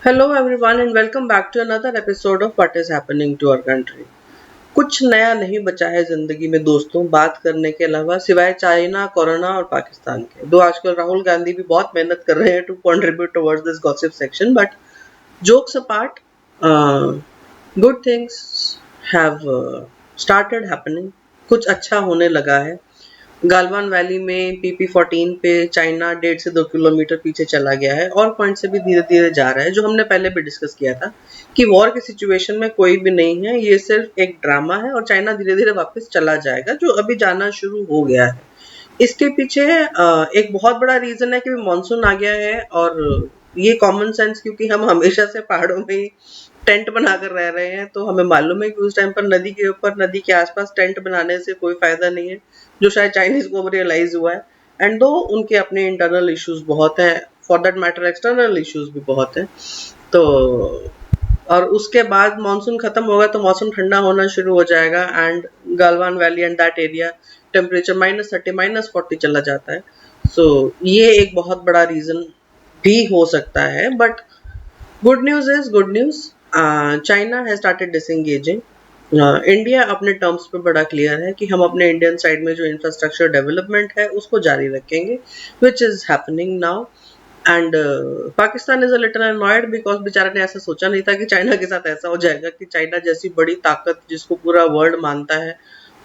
Hello everyone and welcome back to another episode of What is happening to our country. कुछ नया नहीं बचा है जिंदगी में दोस्तों बात करने के अलावा सिवाय चाइना, कोरोना और पाकिस्तान के। दो आजकल राहुल गांधी भी बहुत मेहनत कर रहे हैं to contribute towards this gossip section, but jokes apart, good things have started happening. कुछ अच्छा होने लगा है। गालवान वैली में PP14 पे चाइना 1.5 से 2 किलोमीटर पीछे चला गया है और पॉइंट से भी धीरे धीरे जा रहा है, जो हमने पहले भी डिस्कस किया था कि वॉर की सिचुएशन में कोई भी नहीं है, ये सिर्फ एक ड्रामा है और चाइना धीरे धीरे वापस चला जाएगा, जो अभी जाना शुरू हो गया है। इसके पीछे एक बहुत बड़ा रीजन है कि मानसून आ गया है, और ये कॉमन सेंस, क्योंकि हम हमेशा से पहाड़ों में टेंट बनाकर रह रहे हैं, तो हमें मालूम है कि उस टाइम पर नदी के ऊपर, नदी के आसपास टेंट बनाने से कोई फायदा नहीं है, जो शायद चाइनीज को रियलाइज हुआ है। एंड दो उनके अपने इंटरनल इश्यूज बहुत हैं, for that matter external issues भी बहुत हैं। तो और उसके बाद मानसून खत्म होगा तो मौसम ठंडा होना शुरू हो जाएगा, and Galwan valley and that area temperature -30 -40 चला जाता है। सो ये एक बहुत बड़ा रीजन भी हो सकता है, but good news is good news. China has started disengaging. India अपने टर्म्स पे बड़ा क्लियर है कि हम अपने इंडियन साइड में जो इंफ्रास्ट्रक्चर डेवलपमेंट है उसको जारी रखेंगे, which is happening now. And Pakistan is a little annoyed because बेचारा ने ऐसा सोचा नहीं था कि चाइना के साथ ऐसा हो जाएगा कि चाइना जैसी बड़ी ताकत जिसको पूरा वर्ल्ड मानता है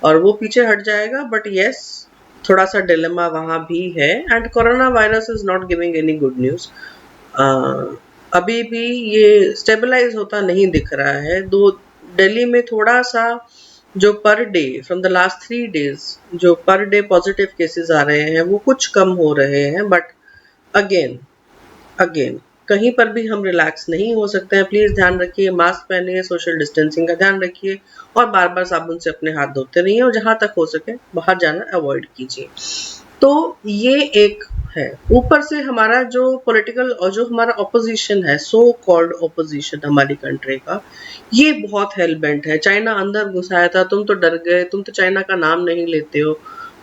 और वो पीछे हट जाएगा। बट यस, थोड़ा सा डिलेमा वहां भी है, and corona virus is not giving any good news. अभी भी ये स्टेबलाइज होता नहीं दिख रहा है। दो दिल्ली में थोड़ा सा जो per day from the last 3 days जो पर डे पॉजिटिव केसेस आ रहे हैं वो कुछ कम हो रहे हैं, बट अगेन अगेन कहीं पर भी हम रिलैक्स नहीं हो सकते हैं। प्लीज ध्यान रखिए, मास्क पहनिए, सोशल डिस्टेंसिंग का ध्यान रखिए और बार बार साबुन से अपने हाथ धोते रहिए, और जहां तक हो सके बाहर जाना अवॉइड कीजिए। तो ये एक है। ऊपर से हमारा जो पॉलिटिकल और जो हमारा ऑपोजिशन है, सो कॉल्ड ऑपोजिशन हमारी कंट्री का, ये बहुत हेल बेंट है। चाइना अंदर घुसाया था, तुम तो डर गए, तुम तो चाइना का नाम नहीं लेते हो।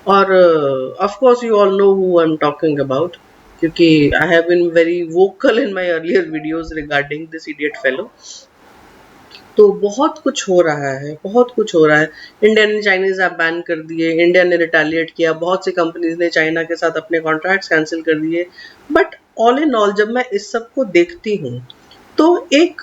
और of course you all know who I am talking about, क्योंकि I have been very vocal in my earlier videos regarding this idiot fellow. तो बहुत कुछ हो रहा है, बहुत कुछ हो रहा है। इंडिया ने चाइनीज ऐप बैन कर दिए, इंडिया ने रिटेलिएट किया, बहुत सी कंपनीज ने चाइना के साथ अपने कॉन्ट्रैक्ट्स कैंसिल कर दिए। बट ऑल इन ऑल जब मैं इस सब को देखती हूँ तो एक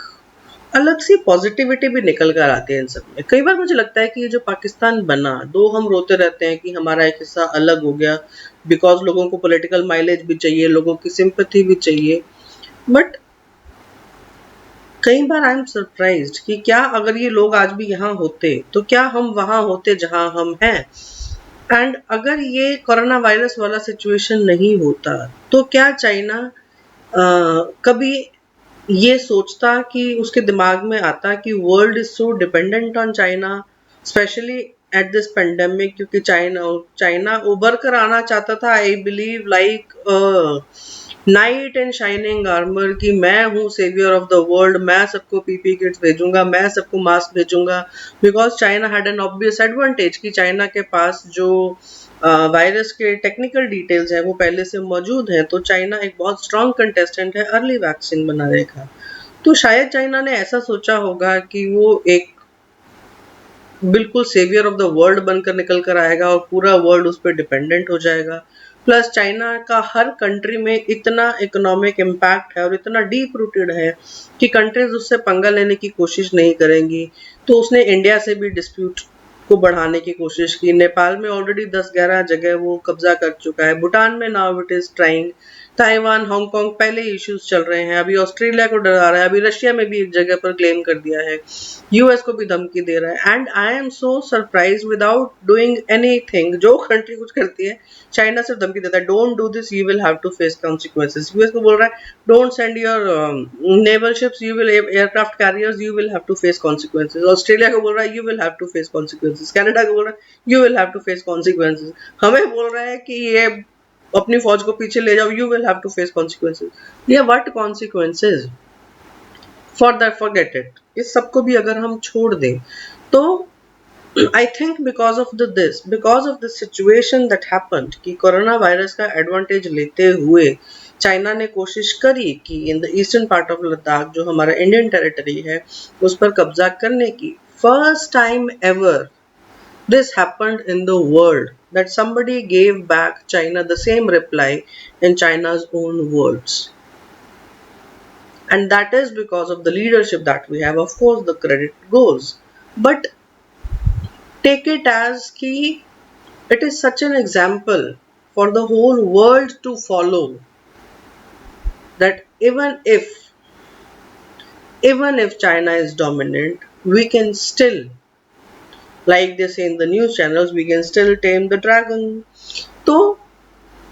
अलग सी पॉजिटिविटी भी निकल कर आती है इन सब में। कई बार मुझे लगता है कि ये जो पाकिस्तान बना, दो हम रोते रहते हैं कि हमारा एक हिस्सा अलग हो गया, बिकॉज लोगों को पॉलिटिकल माइलेज भी चाहिए, लोगों की सिंपैथी भी चाहिए। बट कई बार आई एम सरप्राइज्ड कि क्या अगर ये लोग आज भी यहाँ होते तो क्या हम वहां होते जहां हम हैं। एंड अगर ये कोरोना वायरस वाला सिचुएशन नहीं होता तो क्या चाइना कभी ये सोचता, कि उसके दिमाग में आता कि world is so dependent on China, specially at this pandemic, क्योंकि चाइना चाइना उभर कर आना चाहता था, I believe like night and shining armour, कि मैं हूँ सेवियर ऑफ द वर्ल्ड, मैं सबको पीपी किट्स भेजूंगा, मैं सबको मास्क भेजूंगा। Because China had an obvious advantage कि चाइना के पास जो वायरस के टेक्निकल डिटेल्स हैं वो पहले से मौजूद हैं, तो चाइना एक बहुत स्ट्रॉन्ग कंटेस्टेंट है अर्ली वैक्सीन बनाने का। तो शायद चाइना ने ऐसा सोचा होगा कि वो एक बिल्कुल सेवियर ऑफ द वर्ल्ड बनकर निकल कर आएगा और पूरा वर्ल्ड उस पर डिपेंडेंट हो जाएगा। प्लस चाइना का हर कंट्री में इतना इकोनॉमिक इम्पैक्ट है और इतना डीप रूटेड है कि कंट्रीज उससे पंगा लेने की कोशिश नहीं करेंगी। तो उसने इंडिया से भी डिस्प्यूट को बढ़ाने की कोशिश की। नेपाल में ऑलरेडी 10-11 जगह वो कब्जा कर चुका है। भूटान में now it is trying. Taiwan, Hong Kong पहले इश्यूज चल रहे हैं, अभी ऑस्ट्रेलिया को डरा रहा है, अभी रशिया में भी एक जगह पर क्लेम कर दिया है, यूएस को भी धमकी दे रहा है। And I am so surprise without doing anything, जो कंट्री कुछ करती है चाइना सिर्फ धमकी देता है, don't do this, you will have to face consequences. US को बोल रहा है don't send your naval ships, you will aircraft carriers, you will have to face consequences. Australia को बोल रहा है you will have to face consequences. Canada को बोल रहा है you will have to face consequences. हमें बोल रहा है कि ये अपनी फौज को पीछे ले जाओ, you will have to face consequences. ये what consequences for that, forget it. इस सबको भी अगर हम छोड़ दें तो I think because of this situation that happened, कि कोरोना वायरस का एडवांटेज लेते हुए चाइना ने कोशिश करी कि in the eastern part of Ladakh, जो हमारा इंडियन टेरिटरी है, उस पर कब्जा करने की। First time ever this happened in the world that somebody gave back China the same reply in China's own words. And that is because of the leadership that we have. Of course, the credit goes. But take it as ki it is such an example for the whole world to follow, that even if China is dominant, we can still, like they say in the news channels, we can still tame the dragon. तो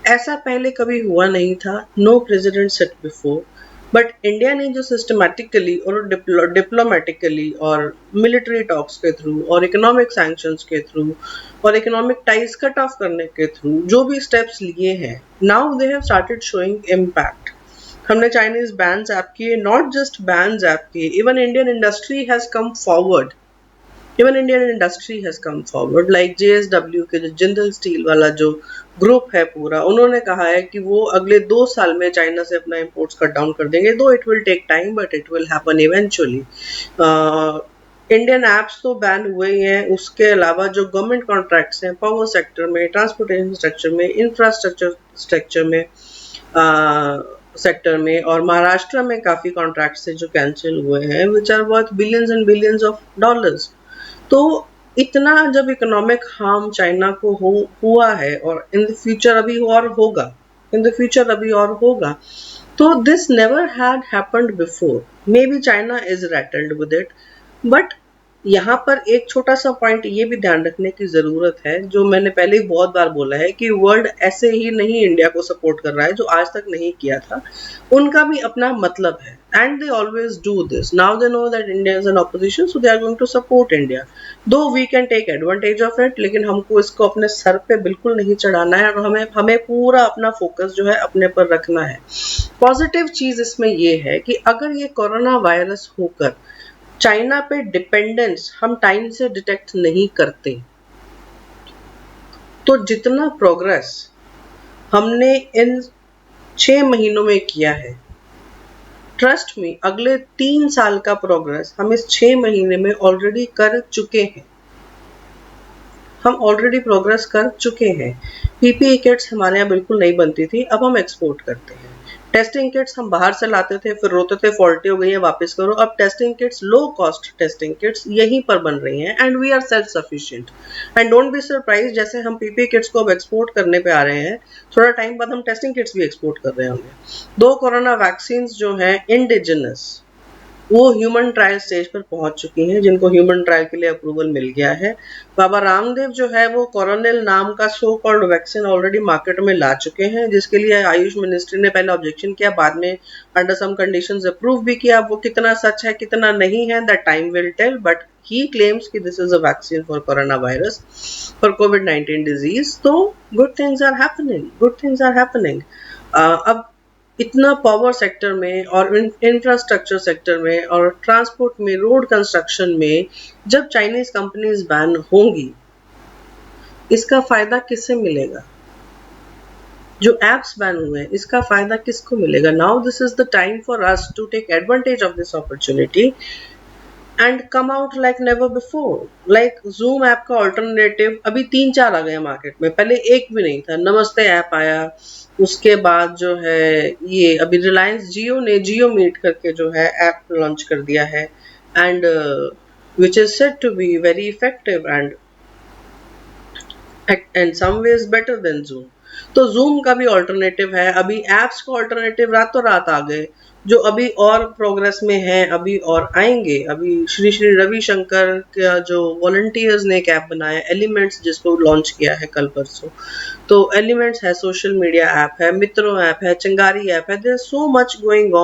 ऐसा पहले कभी हुआ नहीं था, no precedent set before, but India ने जो systematically और डिप्लोमेटिकली और मिलिट्री टॉक्स के थ्रू और इकोनॉमिक सैंक्शंस के थ्रू और इकोनॉमिक टाइज कट ऑफ करने के थ्रू जो भी स्टेप्स लिए हैं, now they have started showing impact. हमने चाइनीज बैन्स ऐप किए, नॉट जस्ट बैन्स ऐप किए, even Indian industry has come forward, even Indian industry has come forward, like JSW के जो जिंदल स्टील वाला जो ग्रुप है पूरा, उन्होंने कहा है कि वो अगले 2 साल में चाइना से अपना इंपोर्ट्स कट डाउन कर देंगे, though it will take time but it will happen eventually. Indian apps तो बैन हुए ही हैं, उसके अलावा जो गवर्नमेंट कॉन्ट्रैक्ट्स हैं पावर सेक्टर में, ट्रांसपोर्टेशन सेक्टर में, इंफ्रास्ट्रक्चर स्ट्रक्चर में, सेक्टर में, और महाराष्ट्र में काफी कॉन्ट्रैक्ट्स हैं जो कैंसिल हुए हैं, which are worth billions and billions of dollars. तो इतना जब इकोनॉमिक हार्म चाइना को हुआ है, और इन द फ्यूचर अभी और होगा, तो this never had happened before. May be China is rattled with it, but यहाँ पर एक छोटा सा पॉइंट ये भी ध्यान रखने की जरूरत है, जो मैंने पहले ही बहुत बार बोला है, कि वर्ल्ड ऐसे ही नहीं इंडिया को सपोर्ट कर रहा है, जो आज तक नहीं किया था। उनका भी अपना मतलब है, and they always do this. Now they know that India is an opposition, so they are going to support India, though we can take advantage of it, लेकिन हमको इसको अपने सर पे बिल्कुल नहीं चढ़ाना है, और हमें पूरा अपना फोकस जो है अपने पर रखना है। पॉजिटिव चीज इसमें ये है कि अगर ये कोरोना वायरस होकर चाइना पे डिपेंडेंस हम टाइम से डिटेक्ट नहीं करते, तो जितना प्रोग्रेस हमने इन 6 महीनों में किया है, ट्रस्ट मी, अगले 3 साल का प्रोग्रेस हम इस 6 महीने में ऑलरेडी कर चुके हैं। पीपीई किट्स हमारे यहाँ बिल्कुल नहीं बनती थी, अब हम एक्सपोर्ट करते हैं। टेस्टिंग किट्स हम बाहर से लाते थे, फिर रोते थे फॉल्टी हो गई है वापस करो, अब testing kits, low cost testing kits यहीं पर बन रही हैं, and we are self sufficient. And don't be surprise, जैसे हम पीपीई किट्स को अब एक्सपोर्ट करने पे आ रहे हैं, थोड़ा टाइम बाद हम टेस्टिंग किट्स भी एक्सपोर्ट कर रहे होंगे। 2 कोरोना वैक्सीन जो हैं इंडिजिनस, वो ह्यूमन ट्रायल स्टेज पर पहुंच चुकी हैं, जिनको ह्यूमन ट्रायल के लिए अप्रूवल मिल गया है। बाबा रामदेव जो है वो कोरोनिल नाम का so called vaccine already market में ला चुके हैं, जिसके लिए आयुष मिनिस्ट्री ने पहले ऑब्जेक्शन किया, बाद में अंडर सम कंडीशंस अप्रूव भी किया। वो कितना सच है कितना नहीं है, that time will tell, but he claims कि this is a vaccine for corona virus, for कोविड-19 डिजीज। तो गुड थिंग्स आर हैपनिंग। अब इतना पावर सेक्टर में और इंफ्रास्ट्रक्चर सेक्टर में और ट्रांसपोर्ट में, रोड कंस्ट्रक्शन में जब चाइनीज कंपनीज बैन होंगी, इसका फायदा किससे मिलेगा? जो एप्स बैन हुए हैं, इसका फायदा किसको मिलेगा? Now this is the time for us to take advantage of this opportunity and come out like never before. Like Zoom app का ऑल्टरनेटिव अभी 3-4 आ गए मार्केट में, पहले एक भी नहीं था। नमस्ते ऐप आया, उसके बाद जो है ये अभी रिलायंस जियो ने जियो मीट करके जो है ऐप लॉन्च कर दिया है, and which is said to be very effective and in some ways better than Zoom. तो जूम का भी ऑल्टरनेटिव है। अभी एप्स का ऑल्टरनेटिव रातों रात आ गए, जो अभी और प्रोग्रेस में हैं, अभी और आएंगे। अभी श्री श्री रविशंकर का जो वॉलंटियर्स ने एक ऐप बनाया एलिमेंट्स, जिसको लॉन्च किया है कल परसों। तो एलिमेंट्स है, सोशल मीडिया ऐप है, मित्रों ऐप है, चिंगारी ऐप है। There is so much going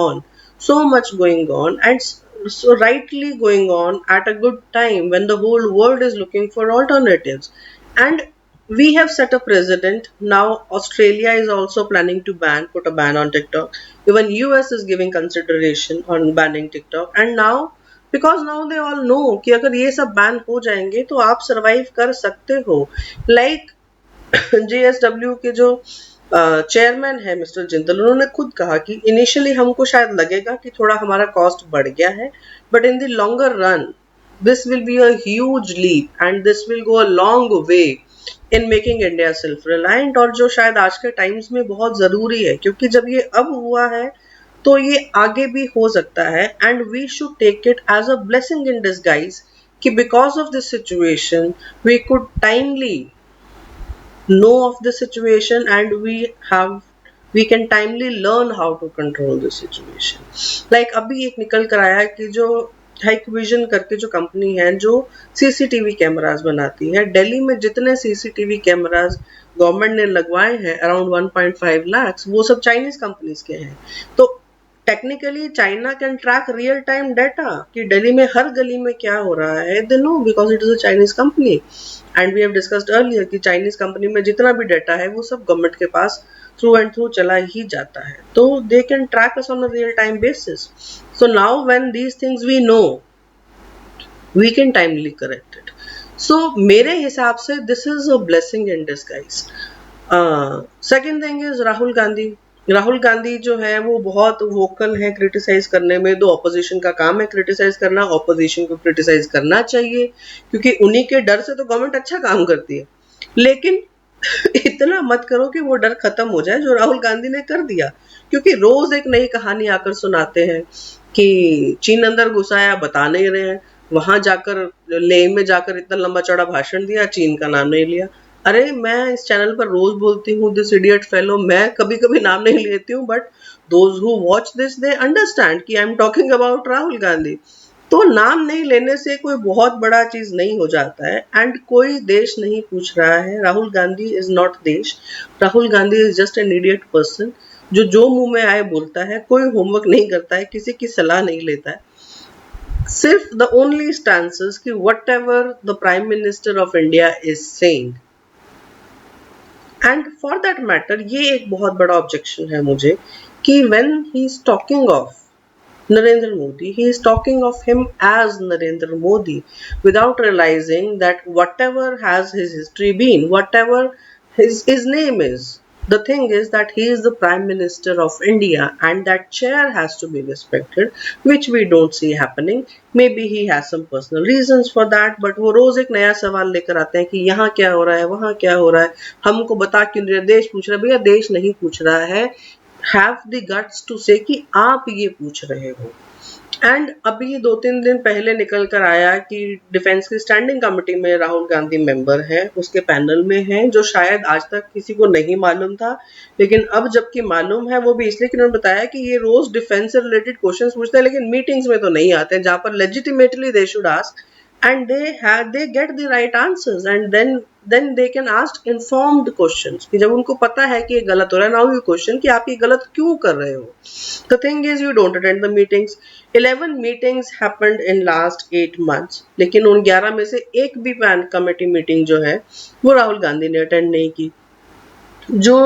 on and so rightly going on at a good time when the whole world is looking for alternatives, and we have set a precedent. Now Australia is also planning to put a ban on TikTok. Even US is giving consideration on banning TikTok, and now because now they all know कि अगर ये सब ban हो जाएंगे तो आप survive कर सकते हो। Like JSW के जो चेयरमैन है मिस्टर जिंदल, उन्होंने खुद कहा कि इनिशियली हमको शायद लगेगा कि थोड़ा हमारा कॉस्ट बढ़ गया है, but in the longer run this will be a huge leap and this will go a long way in making India self reliant, और जो शायद आज के टाइम्स में बहुत जरूरी है, क्योंकि जब ये अब हुआ है तो ये आगे भी हो सकता है, and we should take it as a blessing in disguise कि because of this situation we could timely know of the situation and we can timely learn how to control the situation. Like अभी एक निकल कर आया है कि जो Hikvision करके जो कंपनी है जो सीसीटीवी कैमरास बनाती है, दिल्ली में जितने सीसीटीवी कैमरास गवर्नमेंट ने लगवाए हैं अराउंड 1.5 लाख, वो सब चाइनीज कंपनीज के हैं। तो technically China can track real time data कि दिल्ली में हर गली में क्या हो रहा है, they know because it is a Chinese company. And we have discussed earlier कि चाइनीज कंपनी में जितना भी डाटा है वो सब गवर्नमेंट के पास थ्रू एंड थ्रू चला ही जाता है, तो they can track us on a real time basis. So now when these things we know we can timely correct it. So मेरे हिसाब से this is a blessing in disguise. Second thing is Rahul Gandhi. Rahul Gandhi जो है वो बहुत vocal है criticise करने में, तो ऑपोजिशन का काम है क्रिटिसाइज करना, ऑपोजिशन को क्रिटिसाइज करना चाहिए क्योंकि उन्हीं के डर से तो गवर्नमेंट अच्छा काम करती है। लेकिन इतना मत करो कि वो डर खत्म हो जाए जो राहुल गांधी ने कर दिया, क्योंकि रोज एक नई कहानी आकर सुनाते हैं कि चीन अंदर घुसा है, बता नहीं रहे हैं, वहां जाकर लेह में जाकर इतना लंबा चौड़ा भाषण दिया, चीन का नाम नहीं लिया। अरे मैं इस चैनल पर रोज बोलती हूँ दिस इडियट फेलो, मैं कभी कभी नाम नहीं लेती हूँ, but those who watch this they understand कि I am talking about Rahul Gandhi. तो नाम नहीं लेने से कोई बहुत बड़ा चीज नहीं हो जाता है, एंड कोई देश नहीं पूछ रहा है। राहुल गांधी इज नॉट देश, Rahul Gandhi is just an idiot person जो मुंह में आए बोलता है, कोई होमवर्क नहीं करता है, किसी की सलाह नहीं लेता है, सिर्फ द ओनली स्टांसेस कि what ever the prime minister of India is saying. And for that matter ये एक बहुत बड़ा ऑब्जेक्शन है मुझे कि when he is talking of Narendra Modi, he is talking of him as Narendra Modi without realizing that whatever has his history been, whatever his name is, the thing is that he is the Prime Minister of India and that chair has to be respected, which we don't see happening. Maybe he has some personal reasons for that, but वो रोज एक नया सवाल लेकर आते हैं कि यहाँ क्या हो रहा है, वहाँ क्या हो रहा है, हमको बता क्यों नहीं रहे, देश पूछ रहा है। भैया देश नहीं पूछ रहा है, हैव द गट्स टू से कि आप ये पूछ रहे हो। एंड अभी 2-3 दिन पहले निकल कर आया कि डिफेंस की स्टैंडिंग कमेटी में राहुल गांधी मेंबर है, उसके पैनल में है, जो शायद आज तक किसी को नहीं मालूम था, लेकिन अब जबकि मालूम है वो भी इसलिए कि उन्होंने बताया कि ये रोज डिफेंस से रिलेटेड क्वेश्चंस पूछते हैं, लेकिन मीटिंग्स में तो नहीं आते हैं जहां पर legitimately they should ask and they get the right answers and then they can ask informed questions कि जब उनको पता है कि ये गलत हो रहा है, now you question कि आप ये गलत क्यों कर रहे हो। The thing is you don't attend the meetings. 11 meetings happened in last 8 months, लेकिन उन 11 में से एक भी पैन कमेटी मीटिंग जो है वो राहुल गांधी ने अटेंड नहीं की। जो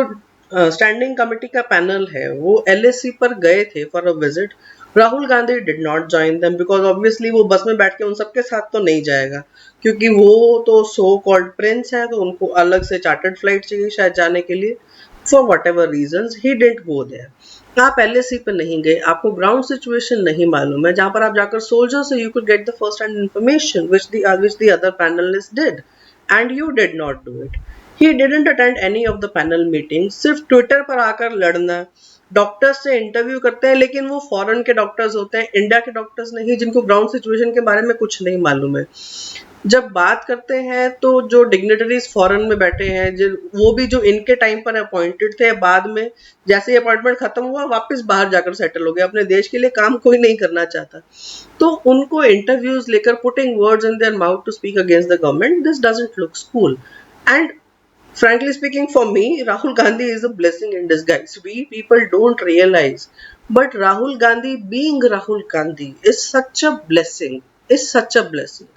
स्टैंडिंग कमेटी का पैनल है वो LAC पर गए थे for a visit, Rahul Gandhi did not join them because obviously वो बस में बैठ के उन सबके साथ तो नहीं जाएगा, क्योंकि वो तो सो कॉल्ड प्रिंस है, तो उनको अलग से चार्टर्ड फ्लाइट चाहिए शायद जाने के लिए। For whatever reasons he didn't go there. आप LAC पे नहीं गए, आपको ग्राउंड सिचुएशन नहीं मालूम है, जहां पर आप जाकर सोल्जर से you could get the first hand information which the other panelist did and you did not do it. He didn't attend any of the panel meeting. सिर्फ ट्विटर पर आकर लड़ना, डॉक्टर्स से इंटरव्यू करते हैं लेकिन वो फॉरेन के डॉक्टर्स होते हैं, इंडिया के डॉक्टर्स नहीं, जिनको ग्राउंड सिचुएशन के बारे में कुछ नहीं मालूम है। जब बात करते हैं तो जो डिग्नेटरीज फॉरेन में बैठे हैं, वो भी जो इनके टाइम पर अपॉइंटेड थे, बाद में जैसे ही अपॉइंटमेंट खत्म हुआ वापस बाहर जाकर सेटल हो गए, अपने देश के लिए काम कोई नहीं करना चाहता, तो उनको इंटरव्यूज लेकर putting words in their mouth to speak against the government, this doesn't look cool. And frankly speaking, for me, Rahul Gandhi is a blessing in disguise. We people don't realize, but Rahul Gandhi being Rahul Gandhi is such a blessing. Is such a blessing.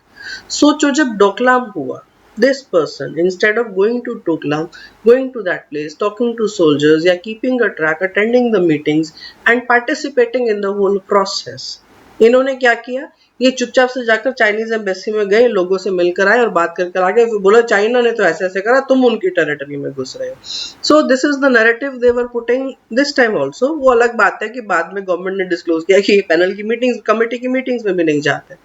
सोचो जब डोकलाम हुआ, this person instead of going to Doklam, going to that place, talking to soldiers या keeping a track, attending the meetings and participating in the whole process, इन्होंने क्या किया ये चुपचाप से जाकर चाइनीज एम्बेसी में गए, लोगों से मिलकर आए और बात करके आ गए, फिर बोला चाइना ने तो ऐसे ऐसे करा, तुम उनकी टेरिटरी में घुस रहे हो। So this is the narrative they were putting this time also. वो अलग बात है कि बाद में गवर्नमेंट ने डिस्क्लोज किया कि पैनल की मीटिंग्स, कमेटी की मीटिंग्स में भी नहीं जाते,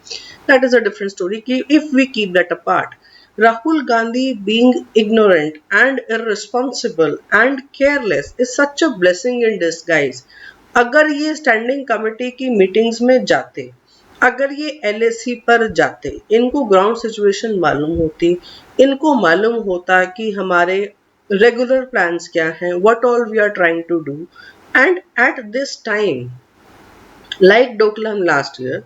that is a different story. कि if we keep that apart, Rahul Gandhi being ignorant and irresponsible and careless is such a blessing in disguise. अगर ये स्टैंडिंग कमेटी की मीटिंग्स में जाते, अगर ये LAC पर जाते, इनको ग्राउंड सिचुएशन मालूम होती, इनको मालूम होता कि हमारे रेगुलर प्लान्स क्या हैं, what all we are trying to do, and at this time like Doklam last year,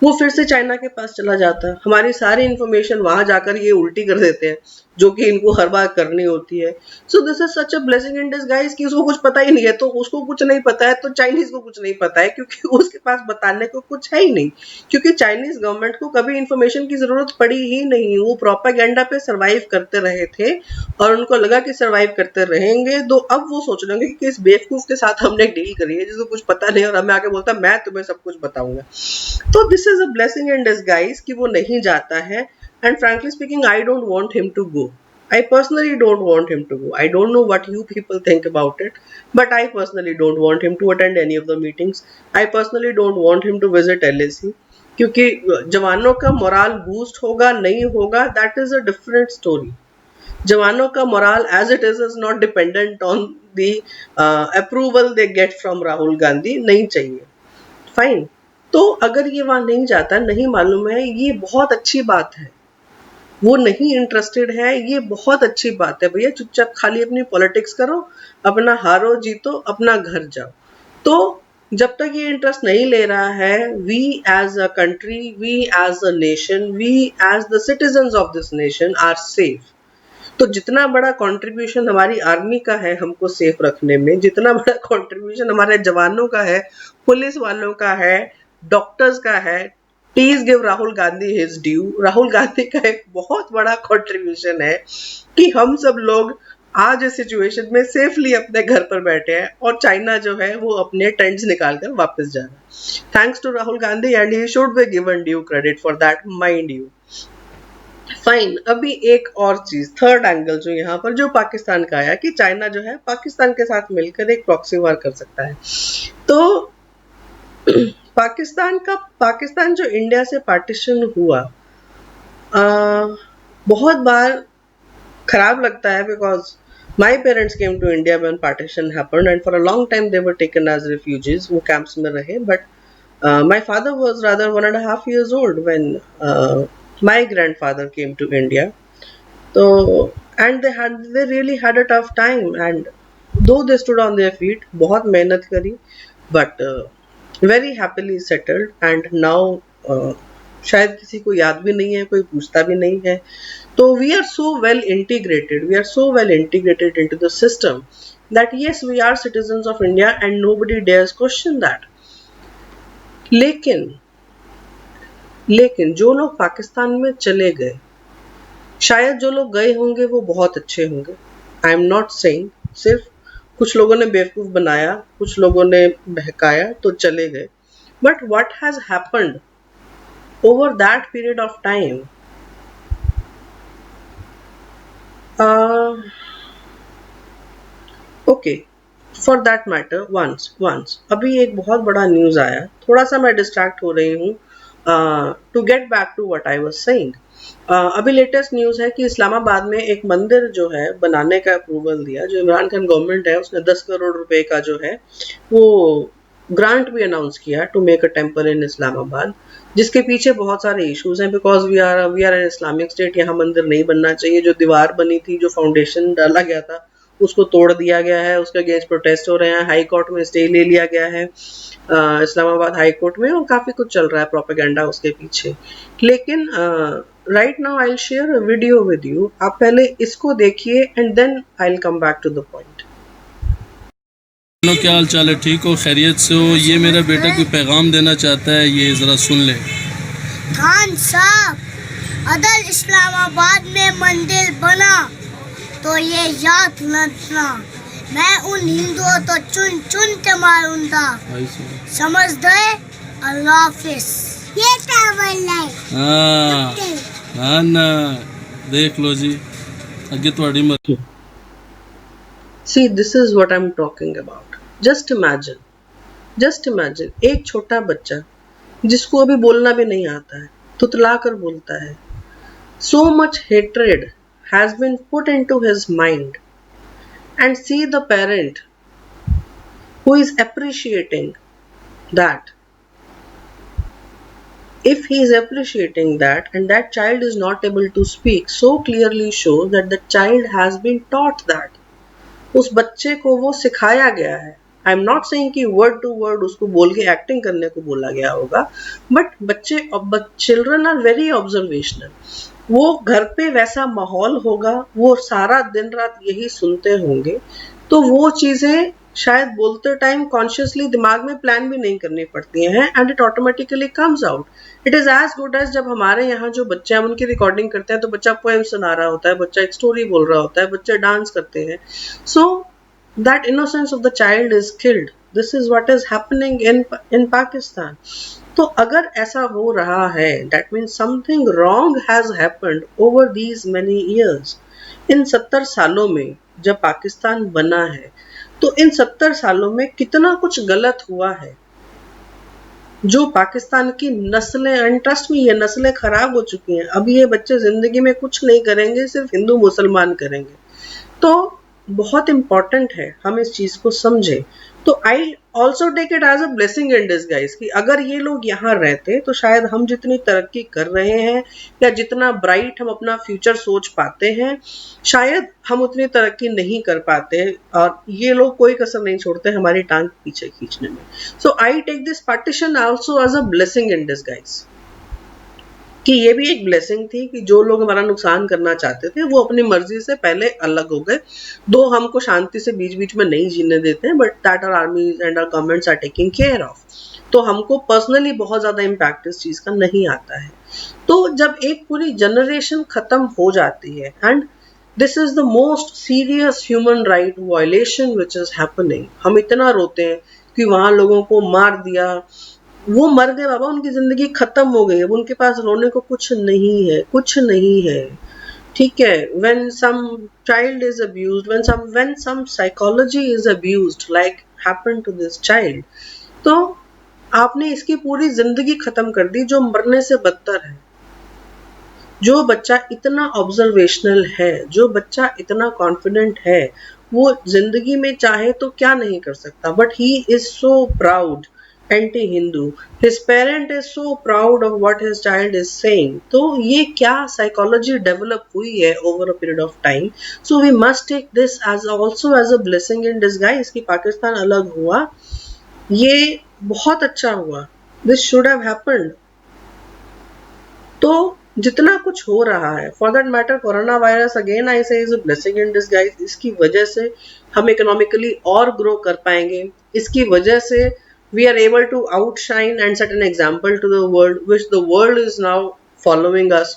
वो फिर से चाइना के पास चला जाता है। हमारी सारी इंफॉर्मेशन वहां जाकर ये उल्टी कर देते हैं, जो कि इनको हर बार करनी होती है। So this is such a blessing in disguise कि उसको कुछ पता ही नहीं है, तो उसको कुछ नहीं पता है तो चाइनीज को कुछ नहीं पता है, क्योंकि उसके पास बताने को कुछ है ही नहीं। क्योंकि चाइनीज गवर्नमेंट को कभी इंफॉर्मेशन की जरूरत पड़ी ही नहीं, वो प्रोपेगेंडा पे सर्वाइव करते रहे थे और उनको लगा कि सर्वाइव करते रहेंगे। तो अब वो सोच रहे होंगे कि इस बेवकूफ के साथ हमने डील करी है जिसको कुछ पता नहीं, और हमें आके बोलता मैं तुम्हें सब कुछ बताऊंगा। तो this is a blessing in disguise कि वो नहीं जाता है। And frankly speaking, I don't want him to go. I personally don't want him to go. I don't know what you people think about it, but I personally don't want him to attend any of the meetings. I personally don't want him to visit LAC, क्योंकि जवानों का morale boost होगा नहीं होगा, that is a different story. जवानों का morale as it is not dependent on the approval they get from Rahul Gandhi. नहीं चाहिए, फाइन। तो अगर ये वहां नहीं जाता, नहीं मालूम है, ये बहुत अच्छी बात है। वो नहीं इंटरेस्टेड है, ये बहुत अच्छी बात है भैया। चुपचाप खाली अपनी पॉलिटिक्स करो, अपना हारो जीतो, अपना घर जाओ। तो जब तक ये इंटरेस्ट नहीं ले रहा है, we as a country, we as a nation, we as the citizens of this nation are safe. तो जितना बड़ा कंट्रीब्यूशन हमारी आर्मी का है हमको सेफ रखने में, जितना बड़ा कंट्रीब्यूशन हमारे जवानों का है, पुलिस वालों का है, डॉक्टर्स का है, please give Rahul Gandhi his due. Rahul Gandhi का एक बहुत बड़ा कंट्रीब्यूशन है कि हम सब लोग आज इस सिचुएशन में सेफली अपने घर पर बैठे हैं और चाइना जो है वो अपने टेंट्स निकालकर वापस जा रहा है। Thanks to Rahul Gandhi and he should be given due credit for that, mind you. Fine, अभी एक और चीज, थर्ड एंगल जो यहाँ पर जो पाकिस्तान का आया कि चाइना जो है पाकिस्तान के साथ मिलकर एक प्रॉक्सी वार कर सकता है। तो पाकिस्तान जो इंडिया से पार्टीशन हुआ, बहुत बार खराब लगता है, because my parents came to India when partition happened and for a long time they were taken as refugees, वो कैंप्स में रहे। But my father was rather 1.5 years old when my grandfather came to India. So, and they really had a tough time, and though they stood on their feet, बहुत मेहनत करी, but very happily settled, and now शायद किसी को याद भी नहीं है, कोई पूछता भी नहीं है। तो we are so well integrated into the system that yes, we are citizens of India and nobody dares question that. लेकिन जो लोग पाकिस्तान में चले गए, शायद जो लोग गए होंगे वो बहुत अच्छे होंगे, आई एम नॉट सेइंग, सिर्फ कुछ लोगों ने बेवकूफ बनाया, कुछ लोगों ने बहकाया तो चले गए। But what has happened over that period of time, okay, for that matter, once अभी एक बहुत बड़ा न्यूज आया, थोड़ा सा मैं डिस्ट्रैक्ट हो रही हूँ, to get back to what I was saying. अभी लेटेस्ट न्यूज है कि इस्लामाबाद में एक मंदिर जो है बनाने का अप्रूवल दिया, जो इमरान खान गवर्नमेंट है उसने 10 करोड़ रुपए का जो है वो ग्रांट भी अनाउंस किया to make a temple in Islamabad, जिसके पीछे बहुत सारे इश्यूज हैं, because we are an Islamic state, यहाँ मंदिर नहीं बनना चाहिए। जो दीवार बनी थी, जो फाउंडेशन डाला गया था, उसको तोड़ दिया गया है, उसके अगेंस्ट प्रोटेस्ट हो रहे हैं, हाई कोर्ट में स्टे ले लिया गया है, इस्लामाबाद हाई कोर्ट में, और काफी कुछ चल रहा है प्रोपेगेंडा उसके पीछे। लेकिन right now I will share a video with you, आप पहले इसको देखिए and then I will come back to the point. क्या हाल चाल है, ठीक हो, खैरियत से हो? ये मेरा बेटा कोई पैगाम देना चाहता है, ये जरा सुन ले। खान साहब, अगर इस्लामाबाद में मंदिर बना तो ये याद रखना, मैं उन हिंदुओं तो चुन चुन के मारूंगा, समझ गए? अल्लाह हाफिज। ये टावल है। हाँ हाँ ना, देख लो जी, अगे थोड़ी मर्जी। See, this is what I'm talking about. Just imagine, एक छोटा बच्चा जिसको अभी बोलना भी नहीं आता है, तुतला कर बोलता है. So much hatred has been put into his mind, and see the parent who is appreciating that. If he is appreciating that and that child is not able to speak, so clearly shows that the child has been taught that. उस बच्चे को वो सिखाया गया है. I am not saying कि word to word उसको बोल के एक्टिंग करने को बोला गया होगा, but children are very observational. वो घर पे वैसा माहौल होगा, वो सारा दिन रात यही सुनते होंगे, तो वो चीजें शायद बोलते टाइम कॉन्शियसली दिमाग में प्लान भी नहीं करनी पड़ती हैं, and it automatically comes out. It is as good as जब हमारे यहाँ जो बच्चे हम उनकी रिकॉर्डिंग करते हैं तो बच्चा पोएम सुना रहा होता है, बच्चा एक स्टोरी बोल रहा होता है, बच्चे डांस करते हैं. So that innocence of the child is killed. This is what is happening in Pakistan. तो अगर ऐसा हो रहा है, that means something wrong has happened over these many years. इन 70 सालों में जब पाकिस्तान बना है, तो इन 70 सालों में कितना कुछ गलत हुआ है जो पाकिस्तान की नस्लें, एंड ट्रस्ट में ये नस्लें खराब हो चुकी हैं. अभी ये बच्चे जिंदगी में कुछ नहीं करेंगे, सिर्फ हिंदू मुसलमान करेंगे. तो बहुत इंपॉर्टेंट है हम इस चीज को समझें. तो I also take it as a blessing in disguise कि अगर ये लोग यहाँ रहते तो शायद हम जितनी तरक्की कर रहे हैं या जितना ब्राइट हम अपना फ्यूचर सोच पाते हैं, शायद हम उतनी तरक्की नहीं कर पाते, और ये लोग कोई कसर नहीं छोड़ते हमारी टांग पीछे खींचने में. So I take this partition also as a blessing in disguise, कि ये भी एक ब्लेसिंग थी कि जो लोग हमारा नुकसान करना चाहते थे वो अपनी मर्जी से पहले अलग हो गए. दो हमको शांति से बीच बीच में नहीं जीने देते हैं, but that are armies and our governments are taking care of. तो हमको पर्सनली बहुत ज्यादा इम्पैक्ट इस चीज का नहीं आता है. तो जब एक पूरी जनरेशन खत्म हो जाती है, and this is the most serious human right violation which is happening. हम इतना रोते हैं कि वहां लोगों को मार दिया, वो मर गए बाबा, उनकी जिंदगी खत्म हो गई, अब उनके पास रोने को कुछ नहीं है, कुछ नहीं है. ठीक है, when some child is abused, when some psychology is abused like happened to this child, तो आपने इसकी पूरी जिंदगी खत्म कर दी जो मरने से बदतर है. जो बच्चा इतना ऑब्जर्वेशनल है, जो बच्चा इतना कॉन्फिडेंट है, वो जिंदगी में चाहे तो क्या नहीं कर सकता, but he is so proud anti-Hindu. His parent is so proud of what his child is saying. तो ये क्या psychology develop हुई है over a period of time. So we must take this as also as a blessing in disguise कि पाकिस्तान अलग हुआ, ये बहुत अच्छा हुआ. This should have happened. तो जितना कुछ हो रहा है, for that matter corona virus again I say is a blessing in disguise. इसकी वजह से हम इकोनॉमिकली और ग्रो कर पाएंगे. इसकी वजह से we are able to outshine and set an example to the world, which the world is now following us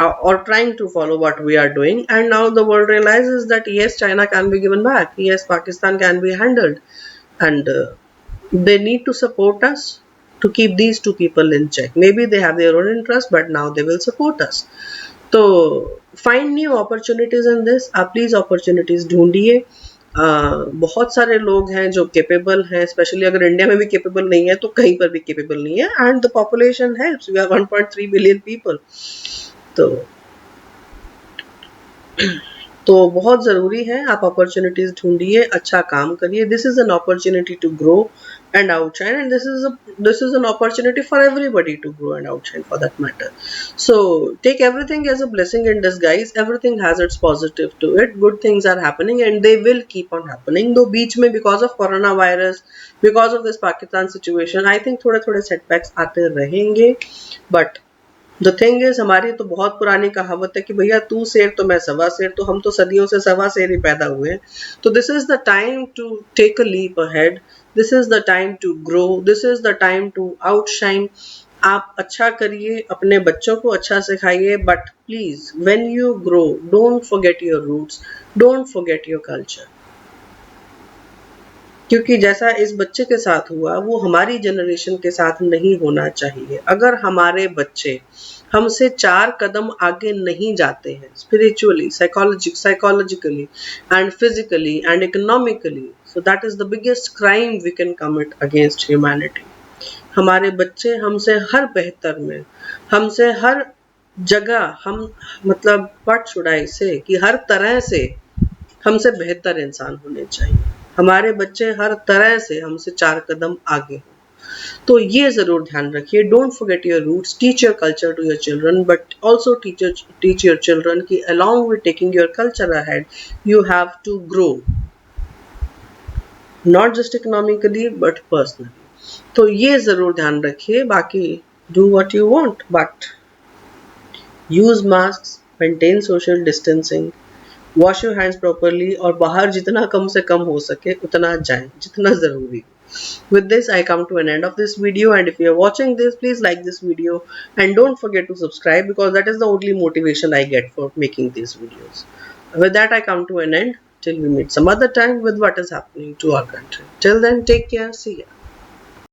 or trying to follow what we are doing. And now the world realizes that yes, China can be given back, yes, Pakistan can be handled, and they need to support us to keep these two people in check. Maybe they have their own interest, but now they will support us. So find new opportunities in this. आप please opportunities ढूंढिए. बहुत सारे लोग हैं जो capable हैं, specially अगर India में भी केपेबल नहीं है तो कहीं पर भी केपेबल नहीं है, and the population helps. We are 1.3 billion people. तो बहुत ज़रूरी है आप अपॉर्चुनिटीज़ ढूंढिए, अच्छा काम करिए. This is an opportunity to grow and outshine, and this is an opportunity for everybody to grow and outshine for that matter. So take everything as a blessing in disguise. Everything has its positive to it. Good things are happening and they will keep on happening. Though बीच में because of coronavirus, because of this Pakistan situation, I think थोड़े setbacks आते रहेंगे. But the thing is, हमारी तो बहुत पुरानी कहावत है कि भैया तू शेर तो मैं सवा शेर, तो हम तो सदियों से सवा शेर ही पैदा हुए हैं. तो this is the time to take a leap ahead. This is the time to grow. This is the time to outshine. आप अच्छा करिए, अपने बच्चों को अच्छा सिखाइए, but please, when you grow, don't forget your roots. Don't forget your culture. क्योंकि जैसा इस बच्चे के साथ हुआ वो हमारी जनरेशन के साथ नहीं होना चाहिए। अगर हमारे बच्चे हमसे 4 कदम आगे नहीं जाते हैं spiritually, psychologically and physically and economically, so that is the biggest crime we can commit against humanity. हमारे बच्चे हमसे हर बेहतर में, हमसे हर जगह, हम मतलब व्हाट शुड आई से कि हर तरह से हमसे बेहतर इंसान होने चाहिए। हमारे बच्चे हर तरह से हमसे 4 कदम आगे हों। तो ये जरूर ध्यान रखिए। Don't forget your roots, teach your culture to your children, but also teach your children कि along with taking your culture ahead, you have to grow, not just economically but personally। तो ये जरूर ध्यान रखिए। बाकी do what you want, but use masks, maintain social distancing, wash your hands properly और बाहर जितना कम से कम हो सके उतना जाएं जितना जरूरी। With this, I come to an end of this video, and if you are watching this, please like this video and don't forget to subscribe, because that is the only motivation I get for making these videos. With that, I come to an end till we meet some other time with what is happening to our country. Till then, take care. See ya.